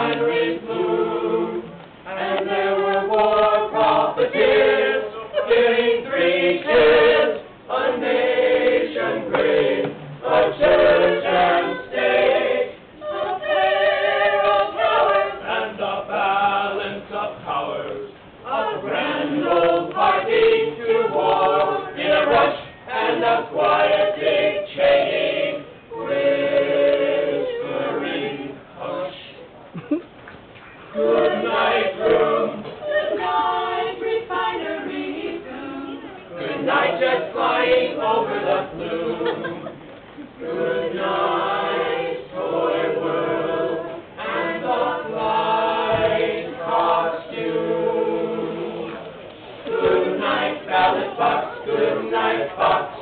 wineries bloom, and there were war profiteers, fearing 3 cheers, a nation great, a church and state, a pair of towers, and a balance of powers, a grand old party to war in a rush and a quiet chain, whispering hush. Good night, room. Good night, refinery room. Good night, jet flying over the plume. Good night, toy world, and the flying costume. Good night, ballot box. Good night, box.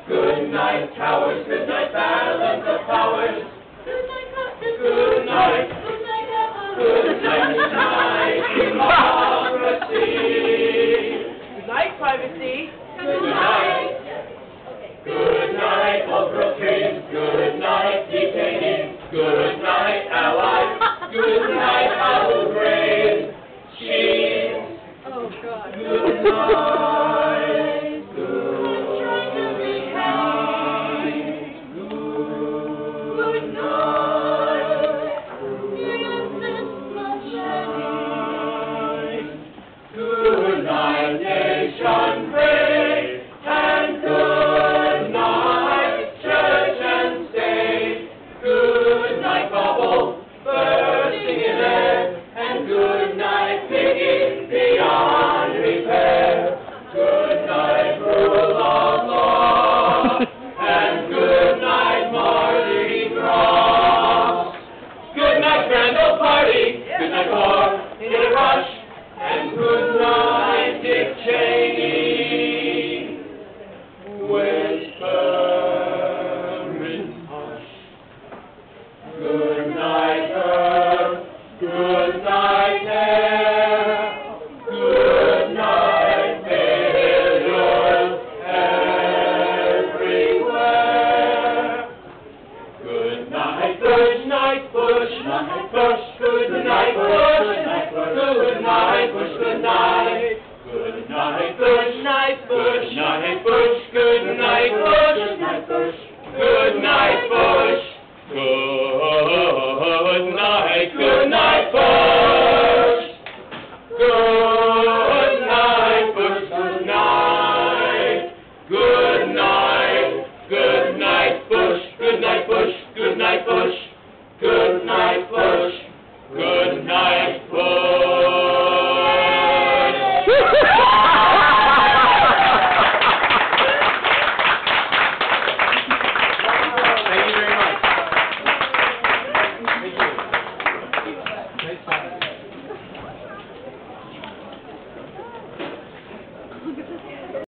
Good night, towers. Good night, balance of powers. Good night, costume. Good night. Good night, apples. Good night, democracy. Good night, privacy. Good night.